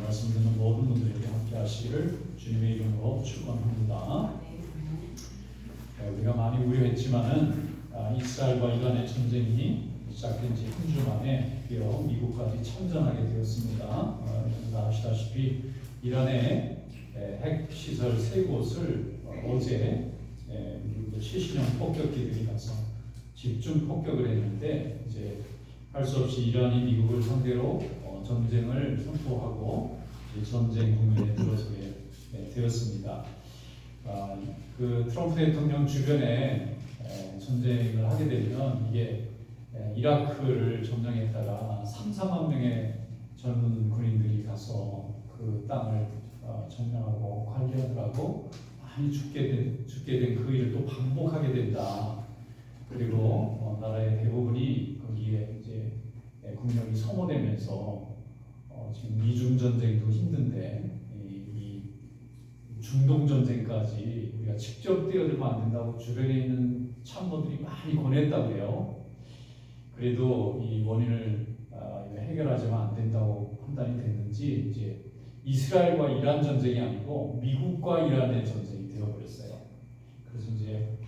말씀 듣는 모든 분들에게 함께 하시기를 주님의 이름으로 축원합니다. 우리가 많이 우려했지만은 이스라엘과 이란의 전쟁이 시작된 지 한 주 만에 드디어 미국까지 참전하게 되었습니다. 다 아시다시피 이란의 핵시설 3곳을 어제 미국의 최신형 폭격기들이 가서 집중 폭격을 했는데, 이제 할 수 없이 이란이 미국을 상대로 전쟁을 선포하고 전쟁 국면에 들어서게 되었습니다. 그 트럼프 대통령 주변에 전쟁을 하게 되면 이게 이라크를 점령했다가 3-4만 명의 젊은 군인들이 가서 그 땅을 점령하고 관리하더라고 많이 죽게 된 그 일을 또 반복하게 된다. 그리고 나라의 대부분이 거기에 이제 국력이 소모되면서 지금 미중 전쟁도 힘든데 이 중동 전쟁까지 우리가 직접 뛰어들면 안 된다고 주변에 있는 참모들이 많이 권했다고 해요. 그래도 이 원인을 해결하지만 안 된다고 판단이 됐는지 이제 이스라엘과 이란 전쟁이 아니고 미국과 이란의 전쟁이 되어버렸어요. 그래서 이제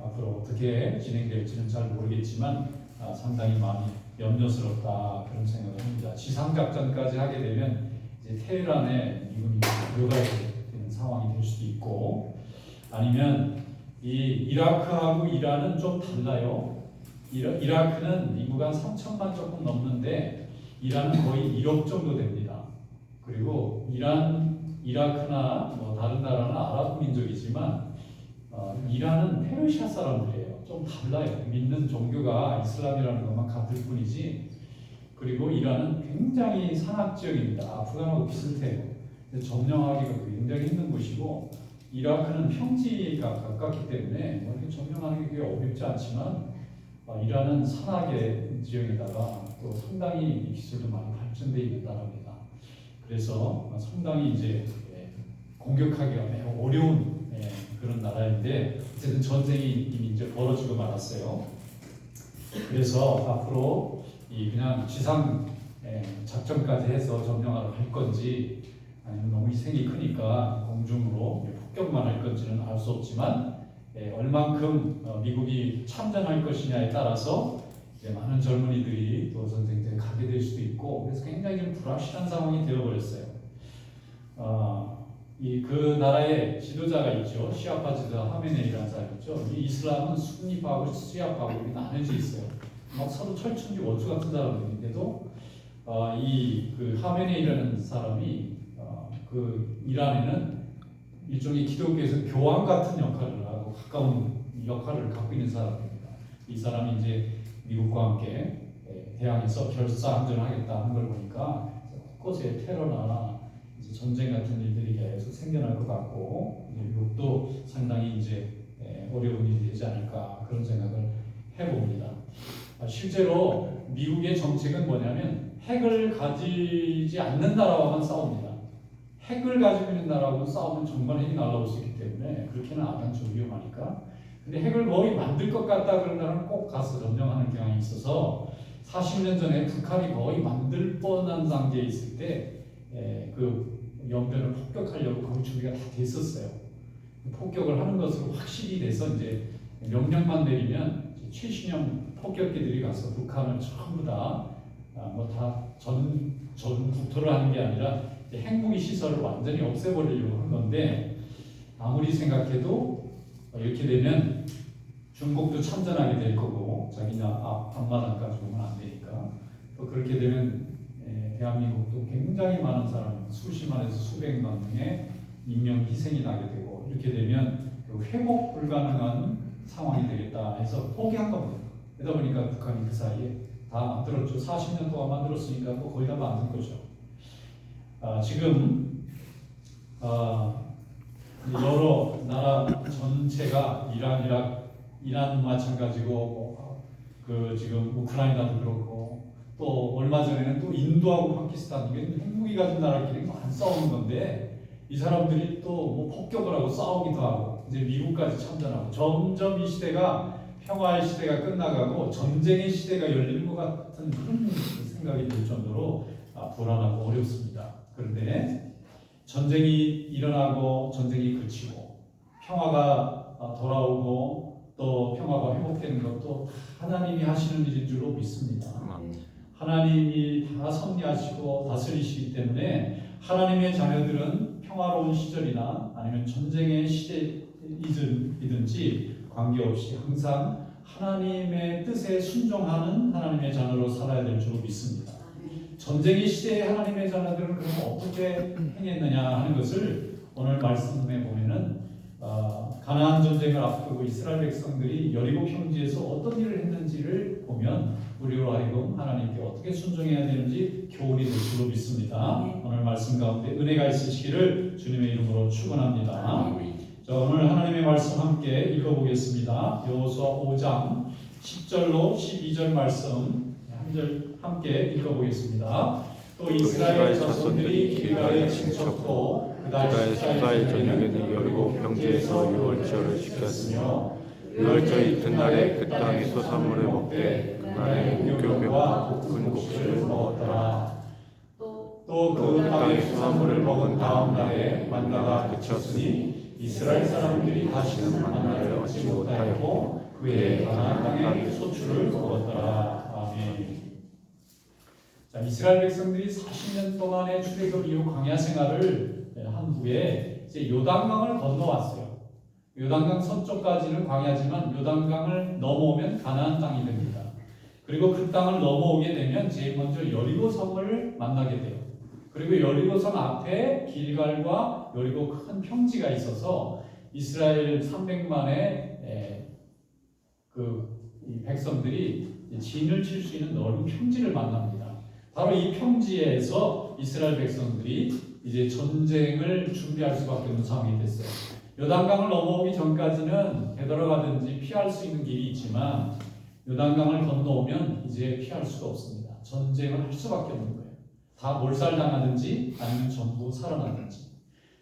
앞으로 어떻게 진행될지는 잘 모르겠지만 상당히 많이 염려스럽다 그런 생각을 합니다. 지상작전까지 하게 되면 이제 테헤란에 미군이 들어가야 되는 상황이 될 수도 있고, 아니면 이 이라크하고 이란은 좀 달라요. 이라크는 인구가 한 3천만 조금 넘는데 이란은 거의 1억 정도 됩니다. 그리고 이라크나 뭐 다른 나라는 아랍 민족이지만 이란은 페르시아 사람들이에요. 좀 달라요. 믿는 종교가 이슬람이라는 것만 같을 뿐이지. 그리고 이란은 굉장히 산악 지역입니다. 아프간하고 비슷해요. 점령하기가 굉장히 힘든 곳이고, 이라크는 평지가 가깝기 때문에 점령하는 게 어렵지 않지만 이란은 산악의 지역에다가 또 상당히 기술도 많이 발전되어 있는 나라입니다. 그래서 상당히 이제 공격하기가 매우 어려운 그런 나라인데, 어쨌든 전쟁이 이미 이제 벌어지고 말았어요. 그래서 앞으로 그냥 지상 작전까지 해서 점령하러 갈 건지, 아니면 너무 희생이 크니까 공중으로 폭격만 할 건지는 알 수 없지만, 얼만큼 미국이 참전할 것이냐에 따라서 많은 젊은이들이 또 전쟁터에 가게 될 수도 있고, 그래서 굉장히 불확실한 상황이 되어버렸어요. 그 나라의 지도자가 있죠. 시아파 지도자 하메네이라는 사람이 있죠. 이 이슬람은 순니파하고 시아파하고 나눠져 있어요. 막 서로 철천지 원수 같은 사람들인데도 그 하메네이라는 사람이 그 이란에는 일종의 기독교에서 교황 같은 역할을 하고 가까운 역할을 갖고 있는 사람입니다. 이 사람이 이제 미국과 함께 대항해서 결사항전하겠다 하는 걸 보니까 곳곳에 테러나 전쟁 같은 일들이 계속 생겨날 것 같고, 미국도 상당히 이제 어려운 일이 되지 않을까 그런 생각을 해봅니다. 실제로 미국의 정책은 뭐냐면 핵을 가지지 않는 나라와만 싸웁니다. 핵을 가지고 있는 나라하고 싸우면 정말 핵이 날아올 수 있기 때문에 그렇게는 안 하면 좀 위험하니까. 근데 핵을 거의 만들 것 같다 그런 나라는 꼭 가서 점령하는 경향이 있어서 40년 전에 북한이 거의 만들 뻔한 단계에 있을 때 그 연변을 폭격하려고 거의 준비가 다 됐었어요. 폭격을 하는 것으로 확실히 돼서 이제 명령만 내리면 최신형 폭격기들이 가서 북한을 전부 다 전국토를 하는 게 아니라 핵무기 시설을 완전히 없애버리려고 한 건데, 아무리 생각해도 이렇게 되면 중국도 참전하게 될 거고 자기네 앞마당까지 오면 안 되니까, 또 그렇게 되면 대한민국도 굉장히 많은 사람, 수십만에서 수백만 명의 인명 희생이 나게 되고, 이렇게 되면 회복 불가능한 상황이 되겠다 해서 포기한 겁니다. 그러다 보니까 북한이 그 사이에 다 만들었죠. 40년 동안 만들었으니까 또 거의 다 만든 거죠. 지금 여러 나라 전체가 이란 마찬가지고 지금 우크라이나도 그렇고, 또 얼마 전에는 또 인도하고 파키스탄, 이게 핵무기 가진 나라끼리 안 싸우는 건데 이 사람들이 또 뭐 폭격을 하고 싸우기도 하고 이제 미국까지 참전하고, 점점 이 시대가 평화의 시대가 끝나가고 전쟁의 시대가 열리는 것 같은 그런 생각이 들 정도로 불안하고 어렵습니다. 그런데 전쟁이 일어나고 전쟁이 그치고 평화가 돌아오고 또 평화가 회복되는 것도 하나님이 하시는 일인 줄로 믿습니다. 하나님이 다 섭리하시고 다스리시기 때문에 하나님의 자녀들은 평화로운 시절이나 아니면 전쟁의 시대이든지 관계없이 항상 하나님의 뜻에 순종하는 하나님의 자녀로 살아야 될 줄로 믿습니다. 전쟁의 시대에 하나님의 자녀들은 그럼 어떻게 행했느냐 하는 것을 오늘 말씀에 보면은 가나안 전쟁을 앞두고 이스라엘 백성들이 여리고 평지에서 어떤 일을 했는지를 보면 우리로 하여금 하나님께 어떻게 순종해야 되는지 교훈이 될 줄로 믿습니다. 오늘 말씀 가운데 은혜가 있으시기를 주님의 이름으로 축원합니다. 자, 오늘 하나님의 말씀 함께 읽어보겠습니다. 여호수아 5장 10절로 12절 말씀 한 절 함께 읽어보겠습니다. 또 이스라엘 자손들이 길갈에 침쳤고 그달 14일 저녁에는 여리고 평지에서 유월절을 지켰으며 유월절 이튿날에 그 땅의 소산물을 먹되 그날에 무교병과 볶은 곡식을 먹었더라. 또 그 땅의 소산물을 먹은 다음 날에 만나가 그쳤으니 이스라엘 사람들이 다시는 만나를 얻지 못하였고 그의 가나안 땅의 소출을 먹었더라. 아멘. 자, 이스라엘 백성들이 40년 동안의 출애굽 이후 광야 생활을 한 후에 이제 요단강을 건너왔어요. 요단강 서쪽까지는 광야지만 요단강을 넘어오면 가나안 땅이 됩니다. 그리고 그 땅을 넘어오게 되면 제일 먼저 여리고 성을 만나게 돼요. 그리고 여리고 성 앞에 길갈과 여리고 큰 평지가 있어서 이스라엘 300만의 이 백성들이 진을 칠 수 있는 넓은 평지를 만납니다. 바로 이 평지에서 이스라엘 백성들이 이제 전쟁을 준비할 수밖에 없는 상황이 됐어요. 요단강을 넘어오기 전까지는 되돌아가든지 피할 수 있는 길이 있지만 요단강을 건너오면 이제 피할 수가 없습니다. 전쟁을 할 수밖에 없는 거예요. 다 몰살당하든지 아니면 전부 살아나든지.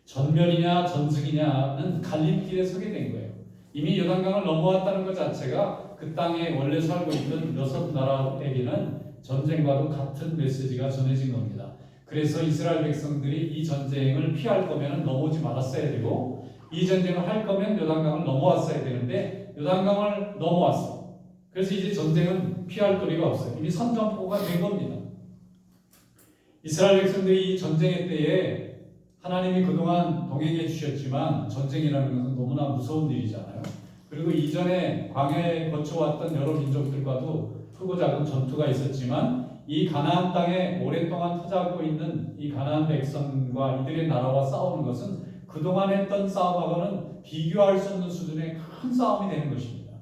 전멸이냐 전승이냐는 갈림길에 서게 된 거예요. 이미 요단강을 넘어왔다는 것 자체가 그 땅에 원래 살고 있는 6나라에게는 전쟁과도 같은 메시지가 전해진 겁니다. 그래서 이스라엘 백성들이 이 전쟁을 피할 거면 넘어오지 말았어야 되고 이 전쟁을 할 거면 요단강을 넘어왔어야 되는데 요단강을 넘어왔어. 그래서 이제 전쟁은 피할 거리가 없어요. 이미 선전포고가 된 겁니다. 이스라엘 백성들이 이 전쟁의 때에 하나님이 그동안 동행해 주셨지만 전쟁이라는 것은 너무나 무서운 일이잖아요. 그리고 이전에 광야에 거쳐왔던 여러 민족들과도 크고 작은 전투가 있었지만 이 가나안 땅에 오랫동안 터잡고 있는 이 가나안 백성과 이들의 나라와 싸우는 것은 그동안 했던 싸움하고는 비교할 수 없는 수준의 큰 싸움이 되는 것입니다.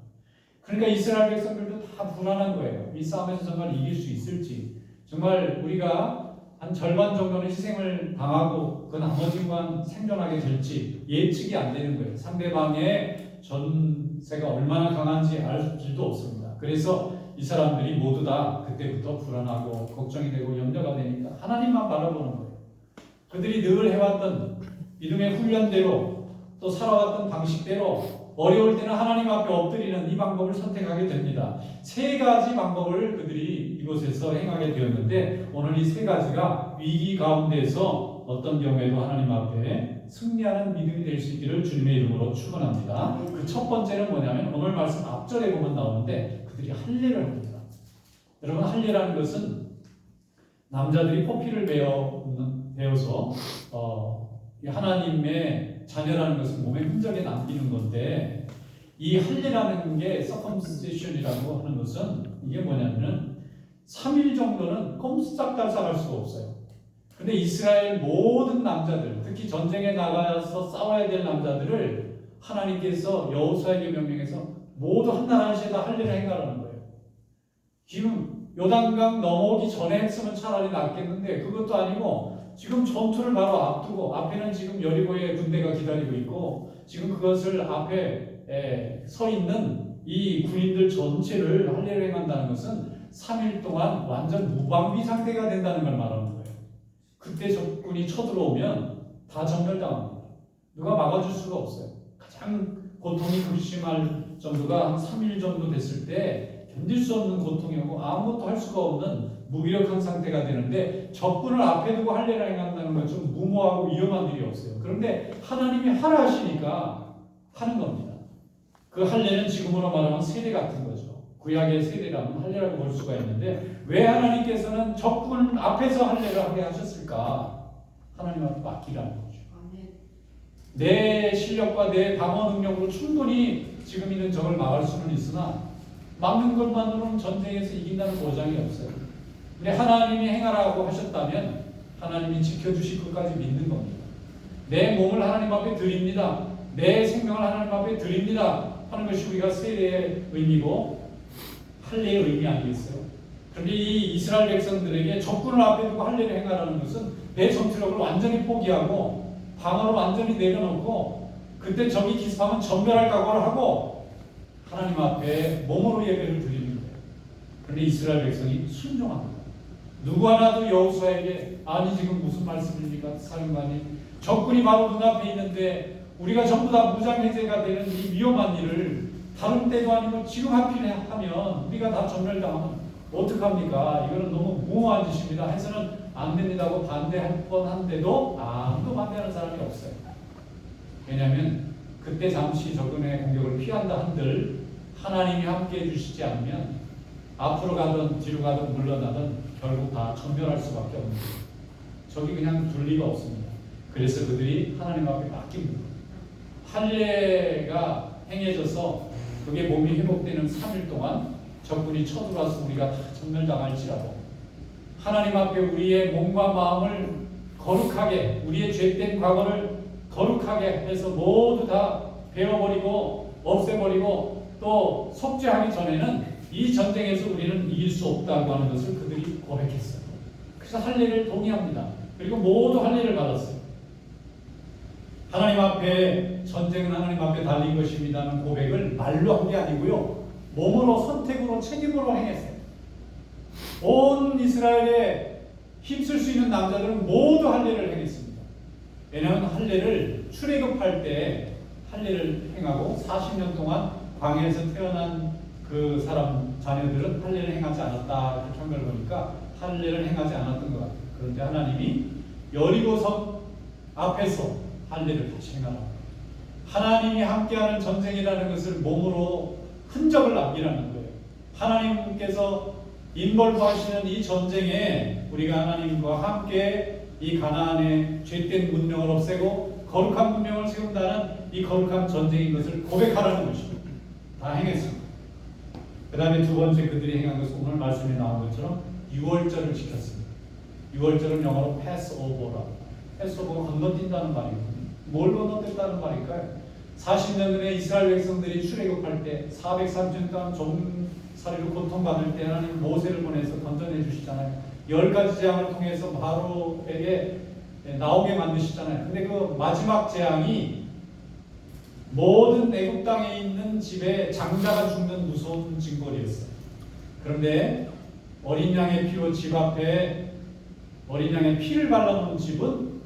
그러니까 이스라엘 백성들도 다 불안한 거예요. 이 싸움에서 정말 이길 수 있을지, 정말 우리가 한 절반 정도는 희생을 당하고 그 나머지만 생존하게 될지 예측이 안 되는 거예요. 상대방의 전세가 얼마나 강한지 알 길도 없습니다. 그래서 이 사람들이 모두 다 그때부터 불안하고 걱정이 되고 염려가 되니까 하나님만 바라보는 거예요. 그들이 늘 해왔던 믿음의 훈련대로 또 살아왔던 방식대로 어려울 때는 하나님 앞에 엎드리는 이 방법을 선택하게 됩니다. 세 가지 방법을 그들이 이곳에서 행하게 되었는데 오늘 이 세 가지가 위기 가운데서 어떤 경우에도 하나님 앞에 승리하는 믿음이 될 수 있기를 주님의 이름으로 축원합니다. 그 첫 번째는 뭐냐면 오늘 말씀 앞절에 보면 나오는데 그들이 할례를 합니다. 여러분, 할례라는 것은 남자들이 포피를 베어서 하나님의 자녀라는 것은 몸에 흔적에 남기는 건데 이 할례라는 게 서컴시션이라고 하는 것은 이게 뭐냐면은 3일 정도는 꼼짝달싹할 수가 없어요. 근데 이스라엘 모든 남자들, 특히 전쟁에 나가서 싸워야 될 남자들을 하나님께서 여호수아에게 명령해서 모두 한 날 한시에 다 할례를 행하라는 거예요. 지금 요단강 넘어오기 전에 했으면 차라리 낫겠는데 그것도 아니고 지금 전투를 바로 앞두고 앞에는 지금 여리고의 군대가 기다리고 있고 지금 그것을 앞에 서 있는 이 군인들 전체를 할례를 행한다는 것은 3일 동안 완전 무방비 상태가 된다는 걸 말하는 거예요. 그때 적군이 쳐들어오면 다 전멸당합니다. 누가 막아줄 수가 없어요. 가장 고통이 극심할 정도가 한 3일 정도 됐을 때 견딜 수 없는 고통이 오고 아무것도 할 수가 없는 무기력한 상태가 되는데 적군을 앞에 두고 할례를 행한다는 건 좀 무모하고 위험한 일이 없어요. 그런데 하나님이 하라 하시니까 하는 겁니다. 그 할례는 지금으로 말하면 세례 같은 거죠. 구약의 세례라면 할례라고 볼 수가 있는데 왜 하나님께서는 적군 앞에서 할례를 하게 하셨을까? 하나님한테 맡기라는 거죠. 내 실력과 내 방어 능력으로 충분히 지금 있는 적을 막을 수는 있으나 막는 것만으로는 전쟁에서 이긴다는 보장이 없어요. 근데 하나님이 행하라고 하셨다면 하나님이 지켜주실 것까지 믿는 겁니다. 내 몸을 하나님 앞에 드립니다. 내 생명을 하나님 앞에 드립니다 하는 것이 우리가 세례의 의미고 할례의 의미 아니겠어요? 그런데 이 이스라엘 백성들에게 적군을 앞에 두고 할례를 행하라는 것은 내 전투력을 완전히 포기하고 방어를 완전히 내려놓고 그때 적이 기습하면 전멸할 각오를 하고 하나님 앞에 몸으로 예배를 드리는 거예요. 그런데 이스라엘 백성이 순종합니다. 누구 하나도 여호수아에게 아니 지금 무슨 말씀입니까 사령관님, 적군이 바로 눈앞에 있는데 우리가 전부 다 무장해제가 되는 이 위험한 일을 다른 때도 아니고 지금 하필 하면 우리가 다 전멸당하면 어떡합니까? 이거는 너무 무모한 짓입니다 해서는 안 됩니다고 반대할 뻔한데도 아무도 반대하는 사람이 없어요. 왜냐하면 그때 잠시 적군의 공격을 피한다 한들 하나님이 함께 해주시지 않으면 앞으로 가든 뒤로 가든 물러나든 결국 다 전멸할 수밖에 없는 거예요. 적이 그냥 둘 리가 없습니다. 그래서 그들이 하나님 앞에 맡깁니다. 할례가 행해져서 그게 몸이 회복되는 3일 동안 적군이 쳐들어와서 우리가 다 전멸당할지라도 하나님 앞에 우리의 몸과 마음을 거룩하게 우리의 죄된 과거를 거룩하게 해서 모두 다 베어버리고 없애버리고 또 속죄하기 전에는 이 전쟁에서 우리는 이길 수 없다고 하는 것을 그들이 고백했어요. 그래서 할례를 동의합니다. 그리고 모두 할례를 받았어요. 하나님 앞에 전쟁은 하나님 앞에 달린 것입니다는 고백을 말로 한 게 아니고요. 몸으로 선택으로 책임으로 행했어요. 온 이스라엘에 힘쓸 수 있는 남자들은 모두 할례를 행했습니다. 왜냐하면 할례를 출애굽할 때 할례를 행하고 40년 동안 광야에서 태어난 그 사람 자녀들은 할례를 행하지 않았다 그렇게 한 걸 보니까 할례를 행하지 않았던 것 같아요. 그런데 하나님이 여리고성 앞에서 할례를 다시 행하라. 하나님이 함께하는 전쟁이라는 것을 몸으로 흔적을 남기라는 거예요. 하나님께서 인벌브 하시는 이 전쟁에 우리가 하나님과 함께 이 가나안의 죄된 문명을 없애고 거룩한 문명을 세운다는 이 거룩한 전쟁인 것을 고백하라는 것입니다. 다 행했습니다. 그 다음에 두 번째 그들이 행한 것은 오늘 말씀에 나온 것처럼 유월절을 지켰습니다. 유월절은 영어로 패스오버라고. 패스오버가 건너뛴다는 말이거든요. 뭘 건너뛴다는 말일까요? 40년 전에 이스라엘 백성들이 출애굽할 때 430년 동안 종살이로 고통받을 때 하나님 모세를 보내서 건져내 주시잖아요. 10가지 재앙을 통해서 바로에게 나오게 만드시잖아요. 근데 그 마지막 재앙이 모든 애굽 땅에 있는 집에 장자가 죽는 무서운 징벌이었어요. 그런데 어린 양의 피로 집 앞에 어린 양의 피를 발라놓은 집은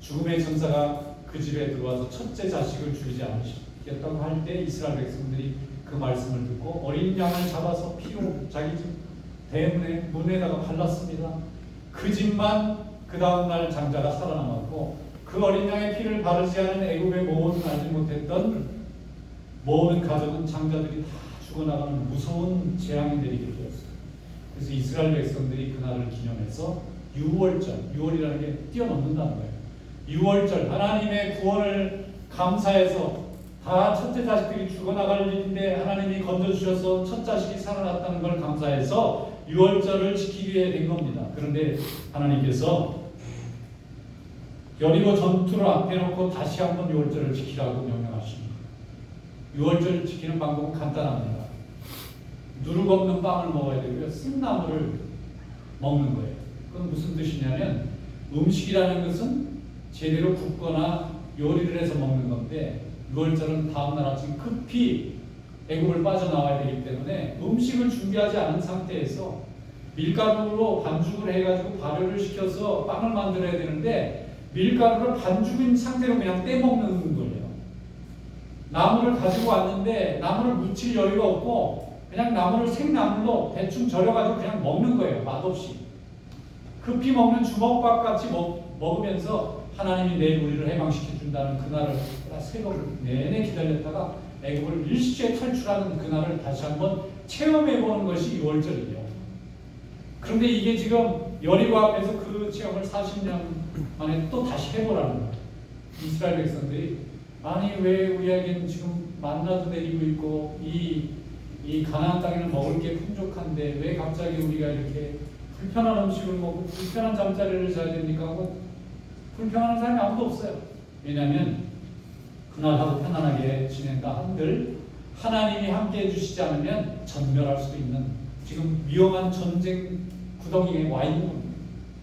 죽음의 천사가 그 집에 들어와서 첫째 자식을 죽이지 않으시겠다고 할 때 이스라엘 백성들이 그 말씀을 듣고 어린 양을 잡아서 피로 자기 집 대문에 문에다가 발랐습니다. 그 집만 그 다음날 장자가 살아남았고 그 어린 양의 피를 바르지 않은 애굽의 모든 알지 못했던 모든 가족은 장자들이 다 죽어나가는 무서운 재앙이 내리게 되었어요. 그래서 이스라엘 백성들이 그날을 기념해서 유월절, 유월이라는 게 뛰어넘는다는 거예요. 유월절, 하나님의 구원을 감사해서 다 첫째 자식들이 죽어나갈 일인데 하나님이 건져주셔서 첫 자식이 살아났다는 걸 감사해서 유월절을 지키기 위해 된 겁니다. 그런데 하나님께서 여리고 전투를 앞에 놓고 다시 한번 유월절을 지키라고 명령하십니다. 유월절을 지키는 방법은 간단합니다. 누룩 없는 빵을 먹어야 되고요. 쓴나물을 먹는 거예요. 그건 무슨 뜻이냐면 음식이라는 것은 제대로 굽거나 요리를 해서 먹는 건데 유월절은 다음날 아침 급히 애굽을 빠져나와야 되기 때문에 음식을 준비하지 않은 상태에서 밀가루로 반죽을 해가지고 발효를 시켜서 빵을 만들어야 되는데 밀가루를 반죽인 상태로 그냥 떼먹는 거예요. 나물을 가지고 왔는데 나물을 무칠 여유가 없고 그냥 나무를 생나물로 대충 절여가지고 그냥 먹는 거예요. 맛없이. 급히 먹는 주먹밥 같이 먹으면서 하나님이 내일 우리를 해방시켜준다는 그날을 세월을 내내 기다렸다가 애굽을 일시에 탈출하는 그날을 다시 한번 체험해보는 것이 6월절이에요. 그런데 이게 지금 여리고 앞에서 그 체험을 40년 만에 또 다시 해보라는 거예요. 이스라엘 백성들이 아니 왜 우리에게는 지금 만나도 내리고 있고 이 가나안 땅에는 먹을 게 풍족한데 왜 갑자기 우리가 이렇게 불편한 음식을 먹고 불편한 잠자리를 자야 됩니까? 하고 불평하는 사람이 아무도 없어요. 왜냐하면 그날 하루 편안하게 지낸다 한들 하나님이 함께 해주시지 않으면 전멸할 수도 있는 지금 위험한 전쟁 구덩이에 와 있는 겁니다.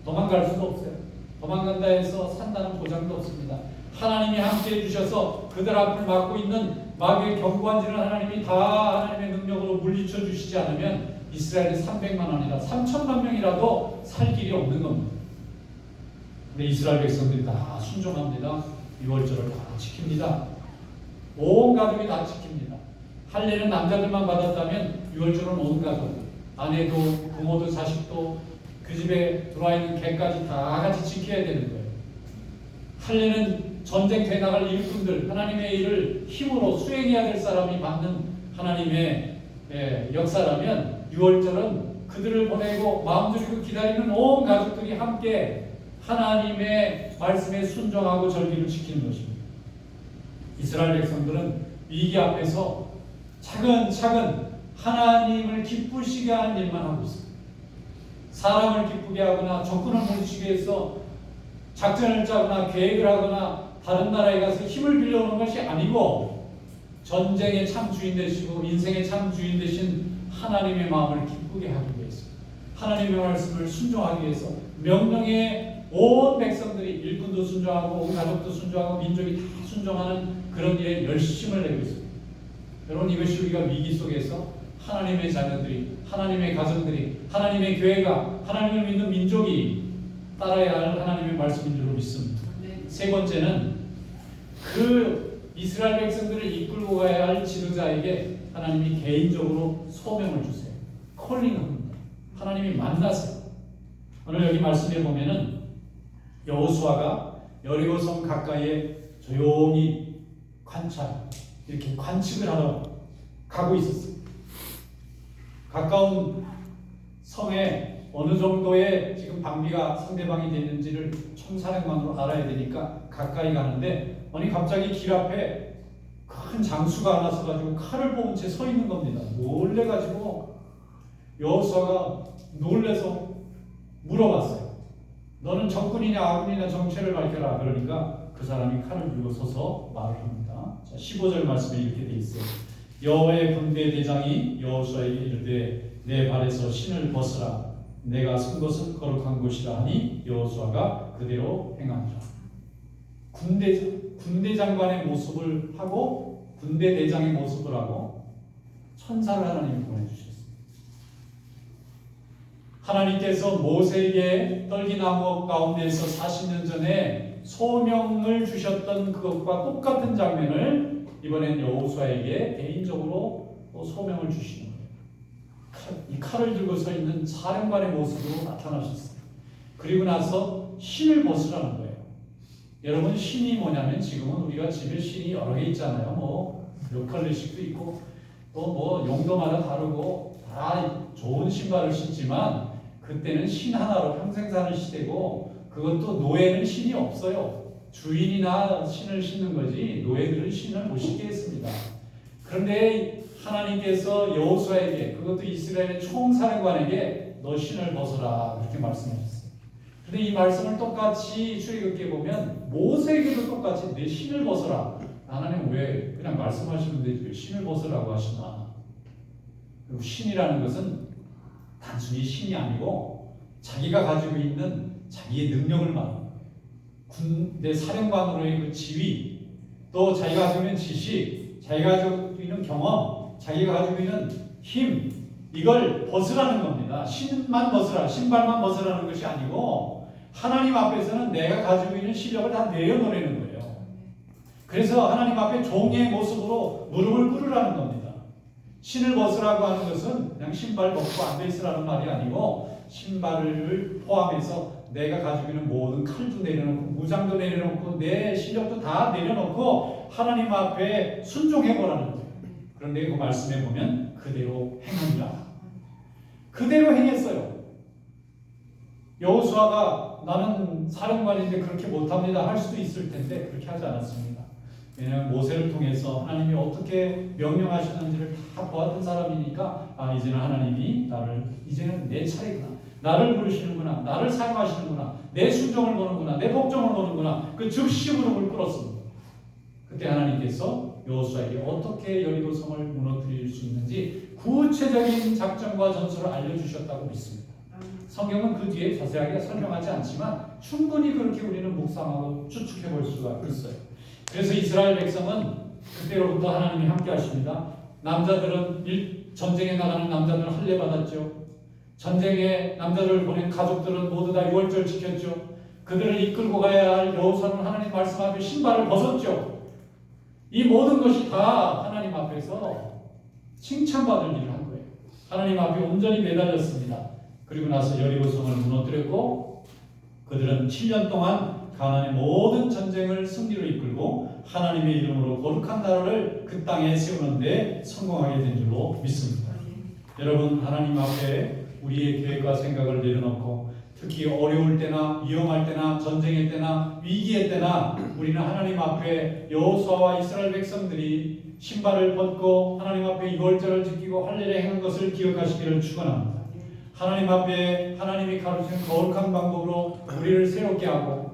도망갈 수도 없어요. 도망간다 해서 산다는 보장도 없습니다. 하나님이 함께 해주셔서 그들 앞을 막고 있는 마귀의 경관지를 하나님이 다 하나님의 능력으로 물리쳐 주시지 않으면 이스라엘이 300만 아니라 3천만 명이라도 살 길이 없는 겁니다. 근데 이스라엘 백성들이 다 순종합니다. 6월절을 다 지킵니다. 온 가족이 다 지킵니다. 할례는 남자들만 받았다면 6월절은 온 가족, 아내도 부모도 자식도 그 집에 들어와 있는 개까지 다 같이 지켜야 되는 거예요. 할례는 전쟁터에 나갈 일꾼들, 하나님의 일을 힘으로 수행해야 될 사람이 받는 하나님의 역사라면 6월절은 그들을 보내고 마음 들이고 기다리는 온 가족들이 함께 하나님의 말씀에 순종하고 절기를 지키는 것입니다. 이스라엘 백성들은 위기 앞에서 차근차근 하나님을 기쁘시게 하는 일만 하고 있습니다. 사람을 기쁘게 하거나 적군을 물리치기 위해서 작전을 짜거나 계획을 하거나 다른 나라에 가서 힘을 빌려오는 것이 아니고 전쟁의 참 주인 되시고 인생의 참 주인 되신 하나님의 마음을 기쁘게 하기 위해서 하나님의 말씀을 순종하기 위해서 명령에 온 백성들이 일꾼도 순종하고 온 가족도 순종하고 민족이 다 순종하는 그런 일에 열심을 내고 있습니다. 여러분 이것이 우리가 위기 속에서 하나님의 자녀들이 하나님의 가정들이 하나님의 교회가 하나님을 믿는 민족이 따라야 할 하나님의 말씀인 줄 믿습니다. 세 번째는 그 이스라엘 백성들을 이끌고 가야 할 지도자에게 하나님이 개인적으로 소명을 주세요. 콜링합니다. 하나님이 만나세요. 오늘 여기 말씀에 보면은 여호수아가 여리고성 가까이에 조용히 이렇게 관측을 하러 가고 있었어요. 가까운 성에 어느 정도의 지금 방비가 상대방이 됐는지를 총사령관으로 알아야 되니까 가까이 가는데 아니 갑자기 길 앞에 큰 장수가 하나 서가지고 칼을 뽑은 채 서 있는 겁니다. 놀래가지고 여호수아가 놀래서 물어봤어요. 너는 적군이냐 아군이냐 정체를 밝혀라. 그러니까 그 사람이 칼을 들고 서서 말을 합니다. 자, 15절 말씀에 이렇게 돼 있어요. 여호와의 군대 대장이 여호수아에게 이르되 내 발에서 신을 벗으라. 내가 선 것은 거룩한 곳이라 하니 여호수아가 그대로 행하니라. 군대 장관의 모습을 하고 군대 대장의 모습을 하고 천사를 하나님이 보내주셨어요. 하나님께서 모세에게 떨기나무 가운데에서 40년 전에 소명을 주셨던 그것과 똑같은 장면을 이번엔 여호수아에게 개인적으로 소명을 주시는 거예요. 이 칼을 들고 서 있는 사령관의 모습으로 나타나셨어요. 그리고 나서 신을 벗으라는 거예요. 여러분 신이 뭐냐면 지금은 우리가 집에 신이 여러 개 있잖아요. 뭐 로컬리식도 있고 또 뭐 용도마다 다르고 다 좋은 신발을 신지만 그때는 신 하나로 평생 사는 시대고 그것도 노예는 신이 없어요. 주인이나 신을 신는 거지 노예들은 신을 못 신게 했습니다. 그런데 하나님께서 여호수아에게 그것도 이스라엘의 총사령관에게 너 신을 벗어라 그렇게 말씀하셨어요. 그런데 이 말씀을 똑같이 출애굽기에 보면 모세에게도 똑같이 내 신을 벗어라. 하나님 왜 그냥 말씀하시는데 왜 신을 벗으라고 하시나. 그리고 신이라는 것은 단순히 신이 아니고 자기가 가지고 있는 자기의 능력을 말합니다. 군대 사령관으로의 그 지위, 또 자기가 가지고 있는 지식, 자기가 가지고 있는 경험, 자기가 가지고 있는 힘, 이걸 벗으라는 겁니다. 신만 벗으라, 신발만 벗으라는 것이 아니고 하나님 앞에서는 내가 가지고 있는 실력을 다 내어놓으라는 거예요. 그래서 하나님 앞에 종의 모습으로 무릎을 꿇으라는 겁니다. 신을 벗으라고 하는 것은 그냥 신발 벗고 앉아있으라는 말이 아니고 신발을 포함해서 내가 가지고 있는 모든 칼도 내려놓고 무장도 내려놓고 내 실력도 다 내려놓고 하나님 앞에 순종해보라는 거예요. 그런데 그 말씀에 보면 그대로 행합니다. 그대로 행했어요. 여호수아가 나는 사령관인데 그렇게 못합니다 할 수도 있을 텐데 그렇게 하지 않았습니다. 왜냐하면 모세를 통해서 하나님이 어떻게 명령하시는지를 다 보았던 사람이니까 이제는 하나님이 이제는 내 차례구나, 나를 부르시는구나, 나를 사용하시는구나, 내 순종을 보는구나, 내 복종을 보는구나, 그 즉시 무릎을 꿇었습니다. 그때 하나님께서 여호수아에게 어떻게 여리고 성을 무너뜨릴 수 있는지 구체적인 작전과 전술을 알려주셨다고 믿습니다. 성경은 그 뒤에 자세하게 설명하지 않지만 충분히 그렇게 우리는 묵상하고 추측해 볼 수가 있어요. 그래서 이스라엘 백성은 그때로부터 하나님이 함께 하십니다. 남자들은 전쟁에 나가는 남자들은 할례 받았죠. 전쟁에 남자들을 보낸 가족들은 모두 다 유월절 지켰죠. 그들을 이끌고 가야 할 여호수아는 하나님 말씀 앞에 신발을 벗었죠. 이 모든 것이 다 하나님 앞에서 칭찬받을 일을 한 거예요. 하나님 앞에 온전히 매달렸습니다. 그리고 나서 여리고 성을 무너뜨렸고 그들은 7년 동안 가나안의 모든 전쟁을 승리로 이끌고 하나님의 이름으로 거룩한 나라를 그 땅에 세우는 데 성공하게 된 줄로 믿습니다. 여러분, 하나님 앞에 우리의 계획과 생각을 내려놓고 특히 어려울 때나 위험할 때나 전쟁의 때나 위기의 때나 우리는 하나님 앞에 여호수아와 이스라엘 백성들이 신발을 벗고 하나님 앞에 유월절을 지키고 할례를 행한 것을 기억하시기를 축원합니다. 하나님 앞에 하나님이 가르치는 거룩한 방법으로 우리를 새롭게 하고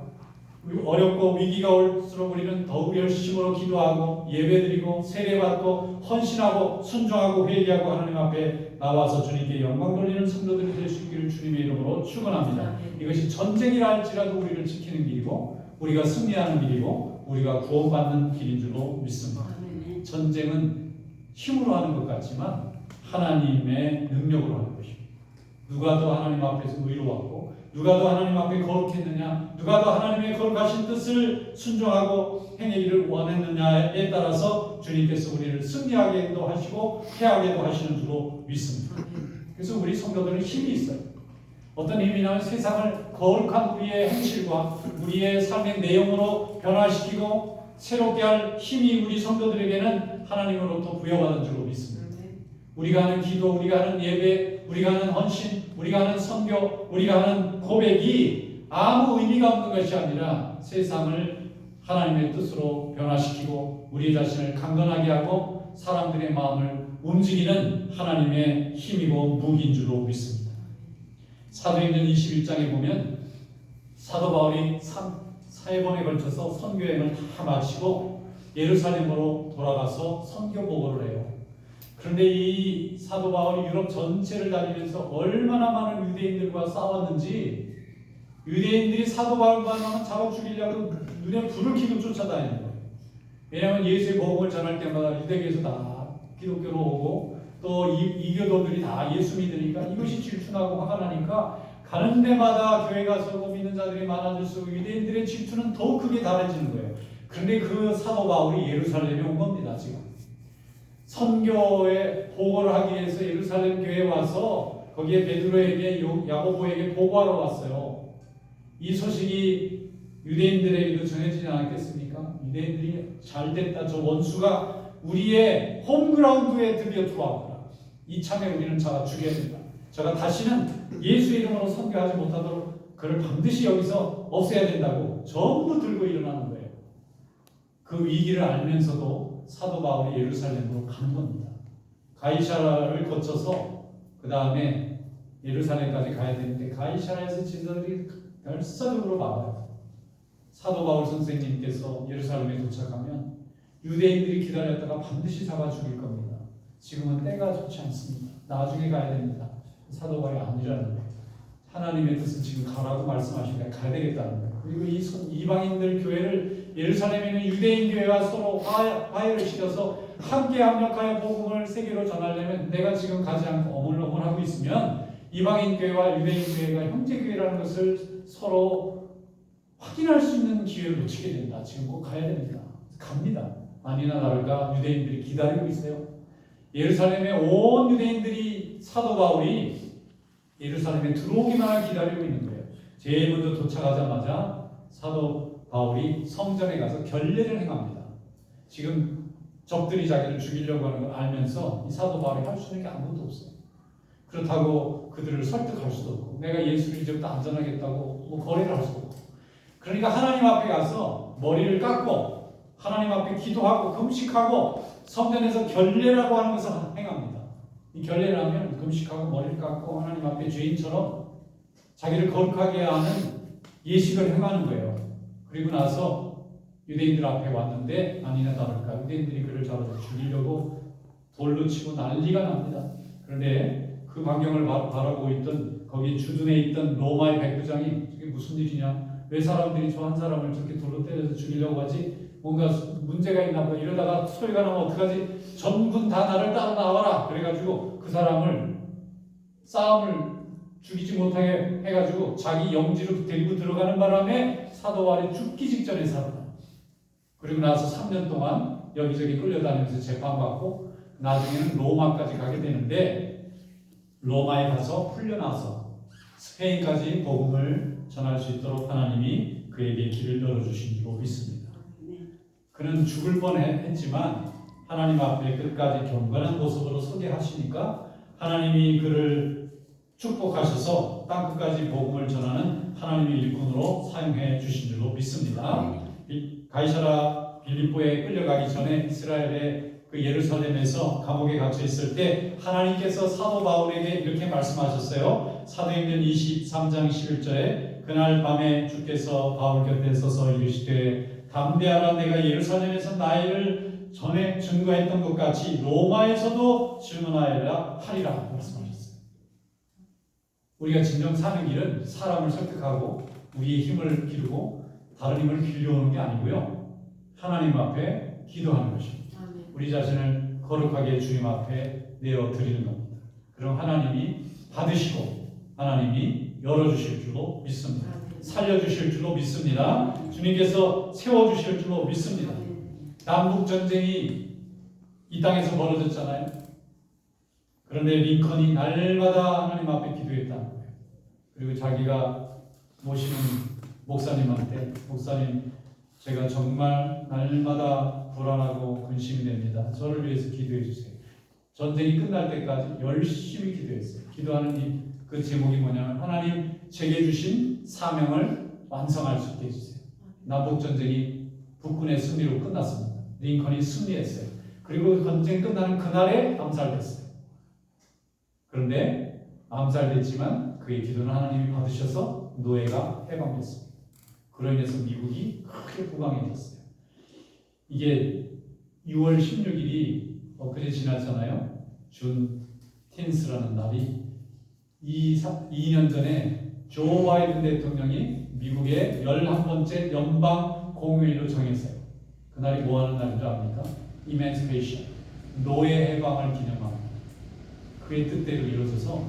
어렵고 위기가 올수록 우리는 더욱 열심으로 기도하고 예배드리고 세례받고 헌신하고 순종하고 회개하고 하나님 앞에 나와서 주님께 영광 돌리는 성도들이 될 수 있기를 주님의 이름으로 축원합니다. 이것이 전쟁이라 할지라도 우리를 지키는 길이고 우리가 승리하는 길이고 우리가 구원받는 길인 줄로 믿습니다. 전쟁은 힘으로 하는 것 같지만 하나님의 능력으로 하는 것입니다. 누가 더 하나님 앞에서 의로웠고 누가 더 하나님 앞에 거룩했느냐, 누가 더 하나님의 거룩하신 뜻을 순종하고 행하기를 원했느냐에 따라서 주님께서 우리를 승리하게도 하시고 패하게도 하시는 줄로 믿습니다. 그래서 우리 성도들은 힘이 있어요. 어떤 힘이냐면 세상을 거룩한 우리의 행실과 우리의 삶의 내용으로 변화시키고 새롭게 할 힘이 우리 성도들에게는 하나님으로부터 부여받은 줄로 믿습니다. 우리가 하는 기도, 우리가 하는 예배, 우리가 하는 헌신, 우리가 하는 선교, 우리가 하는 고백이 아무 의미가 없는 것이 아니라 세상을 하나님의 뜻으로 변화시키고 우리 자신을 강건하게 하고 사람들의 마음을 움직이는 하나님의 힘이고 무기인 줄로 믿습니다. 사도행전 21장에 보면 사도 바울이 4번에 걸쳐서 선교행을 다 마치고 예루살렘으로 돌아가서 선교 보고를 해요. 그런데 이 사도 바울이 유럽 전체를 다니면서 얼마나 많은 유대인들과 싸웠는지 유대인들이 사도 바울만 잡아 죽이려고 눈에 불을 켜고 쫓아다니는 거예요. 왜냐하면 예수의 복음을 전할 때마다 유대교에서 다 기독교로 오고 또 이교도들이 다 예수 믿으니까 이것이 질투나고 화가 나니까 가는 데마다 교회 가서 믿는 자들이 많아질수록 유대인들의 질투는 더 크게 달해지는 거예요. 그런데 그 사도 바울이 예루살렘에 온 겁니다. 지금 선교에 보고를 하기 위해서 예루살렘 교회에 와서 거기에 베드로에게 야고보에게 보고하러 왔어요. 이 소식이 유대인들에게도 전해지지 않았겠습니까? 유대인들이 잘됐다. 저 원수가 우리의 홈그라운드에 드디어 들어왔구나. 이참에 우리는 저가 죽여야 된다. 저가 다시는 예수의 이름으로 선교하지 못하도록 그를 반드시 여기서 없애야 된다고 전부 들고 일어나는 거예요. 그 위기를 알면서도 사도 바울이 예루살렘으로 간 겁니다. 가이사라를 거쳐서 그 다음에 예루살렘까지 가야 되는데 가이사라에서 지도자들이 결사적으로 막아요. 사도 바울 선생님께서 예루살렘에 도착하면 유대인들이 기다렸다가 반드시 잡아 죽일 겁니다. 지금은 때가 좋지 않습니다. 나중에 가야 됩니다. 사도 바울이 아니라는 거예요. 하나님의 뜻은 지금 가라고 말씀하시니까 가야 되겠다는 거예요. 그리고 이 이방인들 교회를 예루살렘에 있는 유대인 교회와 서로 화해를 시켜서 함께 합력하여 복음을 세계로 전하려면 내가 지금 가지 않고 어물어물하고 있으면 이방인 교회와 유대인 교회가 형제 교회라는 것을 서로 확인할 수 있는 기회를 놓치게 된다. 지금 꼭 가야 됩니다. 갑니다. 아니나 다를까 유대인들이 기다리고 있어요. 예루살렘에 온 유대인들이 사도 바울이 예루살렘에 들어오기만 기다리고 있는 거예요. 제일 먼저 도착하자마자 사도 바울이 성전에 가서 결례를 행합니다. 지금 적들이 자기를 죽이려고 하는 걸 알면서 이 사도 바울이 할 수 있는 게 아무것도 없어요. 그렇다고 그들을 설득할 수도 없고, 내가 예수를 이제부터 안전하겠다고 뭐 거래를 할 수도 없고, 그러니까 하나님 앞에 가서 머리를 깎고 하나님 앞에 기도하고 금식하고 성전에서 결례라고 하는 것을 행합니다. 이 결례를 하면 금식하고 머리를 깎고 하나님 앞에 죄인처럼 자기를 거룩하게 하는 예식을 행하는 거예요. 그리고 나서 유대인들 앞에 왔는데 아니나 다를까 유대인들이 그를 잡아서 죽이려고 돌로 치고 난리가 납니다. 그런데 그 광경을 바라보고 있던 거기 주둔에 있던 로마의 백부장이 이게 무슨 일이냐? 왜 사람들이 저 한 사람을 저렇게 돌로 때려서 죽이려고 하지? 뭔가 문제가 있나 보다. 이러다가 소리가 나면 어떡하지? 전군 다 나를 따라 나와라. 그래가지고 그 사람을 싸움을 죽이지 못하게 해가지고 자기 영지로 데리고 들어가는 바람에 사도 바울이 죽기 직전에 살아나. 그리고 나서 3년 동안 여기저기 끌려다니면서 재판받고 나중에는 로마까지 가게 되는데, 로마에 가서 풀려나서 스페인까지 복음을 전할 수 있도록 하나님이 그에게 길을 열어주신 줄 믿습니다. 그는 죽을 뻔했지만 하나님 앞에 끝까지 경건한 모습으로 서게 하시니까 하나님이 그를 축복하셔서 땅끝까지 복음을 전하는 하나님의 일꾼으로 사용해 주신 줄로 믿습니다. 가이사라 빌립보에 끌려가기 전에 이스라엘의 그 예루살렘에서 감옥에 갇혀 있을 때 하나님께서 사도 바울에게 이렇게 말씀하셨어요. 사도행전 23장 11절에 그날 밤에 주께서 바울 곁에 서서 이르시되 담대하라, 내가 예루살렘에서 나이를 전에 증거했던 것 같이 로마에서도 증언하리라 하리라 말씀하셨어요. 우리가 진정 사는 길은 사람을 설득하고 우리의 힘을 기르고 다른 힘을 빌려오는 게 아니고요, 하나님 앞에 기도하는 것입니다. 우리 자신을 거룩하게 주님 앞에 내어드리는 겁니다. 그럼 하나님이 받으시고 하나님이 열어주실 줄로 믿습니다. 살려주실 줄로 믿습니다. 주님께서 세워주실 줄로 믿습니다. 남북전쟁이 이 땅에서 벌어졌잖아요. 그런데 링컨이 날마다 하나님 앞에 기도했다는 거예요. 그리고 자기가 모시는 목사님한테, 목사님 제가 정말 날마다 불안하고 근심이 됩니다. 저를 위해서 기도해 주세요. 전쟁이 끝날 때까지 열심히 기도했어요. 기도하는 그 제목이 뭐냐면 하나님 제게 주신 사명을 완성할 수 있게 해주세요. 남북전쟁이 북군의 승리로 끝났습니다. 링컨이 승리했어요. 그리고 전쟁 끝나는 그날에 암살됐어요. 그런데 암살됐지만 그의 기도는 하나님이 받으셔서 노예가 해방됐습니다. 그로 인해서 미국이 크게 부강해졌어요. 이게 6월 16일이 엊그제 지났잖아요. 준 텐스라는 날이 2년 전에 조 바이든 대통령이 미국의 11번째 연방 공휴일로 정했어요. 그날이 뭐 하는 날인 줄 압니까? 이맨시페이션, 노예 해방을 기념합니다. 그의 뜻대로 이루어져서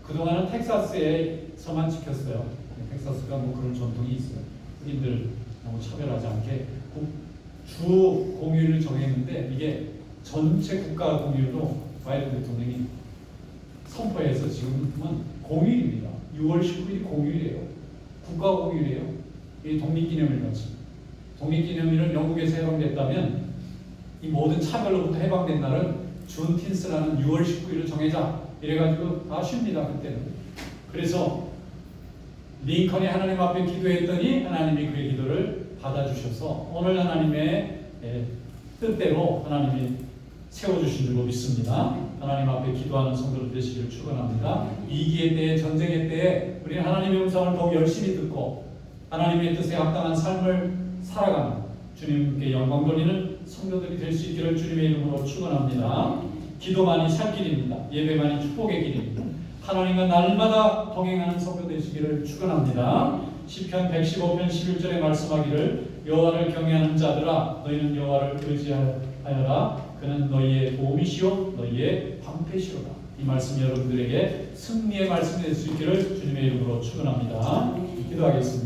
그동안은 텍사스에서만 지켰어요. 텍사스가 뭐 그런 전통이 있어요. 흑인들 너무 차별하지 않게 주 공휴일을 정했는데 이게 전체 국가 공휴일로 바이든 대통령이 선포해서 지금은 공휴일입니다. 6월 19일이 공휴일이에요. 국가 공휴일이에요. 이 독립기념일 같이. 독립기념일은 영국에서 해방됐다면 이 모든 차별로부터 해방된 날은 준틴스라는 6월 19일을 정해자. 이래가지고 다 쉽니다. 그때는. 그래서 링컨이 하나님 앞에 기도했더니 하나님이 그의 기도를 받아주셔서 오늘 하나님의 뜻대로 하나님이 세워주신 줄로 믿습니다. 하나님 앞에 기도하는 성도들 되시기를 축원합니다. 위기의 때에, 전쟁의 때에 우리는 하나님의 음성을 더욱 열심히 듣고 하나님의 뜻에 합당한 삶을 살아가는 주님께 영광 돌리는 성도들이 될 수 있기를 주님의 이름으로 축원합니다. 기도만이 살 길입니다. 예배만이 축복의 길입니다. 하나님과 날마다 동행하는 성도 되시기를 축원합니다. 시편 115편 11절에 말씀하기를 여호와를 경외하는 자들아 너희는 여호와를 의지하여라. 그는 너희의 도움이시오 너희의 방패시로다. 이 말씀 여러분들에게 승리의 말씀이 될 수 있기를 주님의 이름으로 축원합니다. 기도하겠습니다.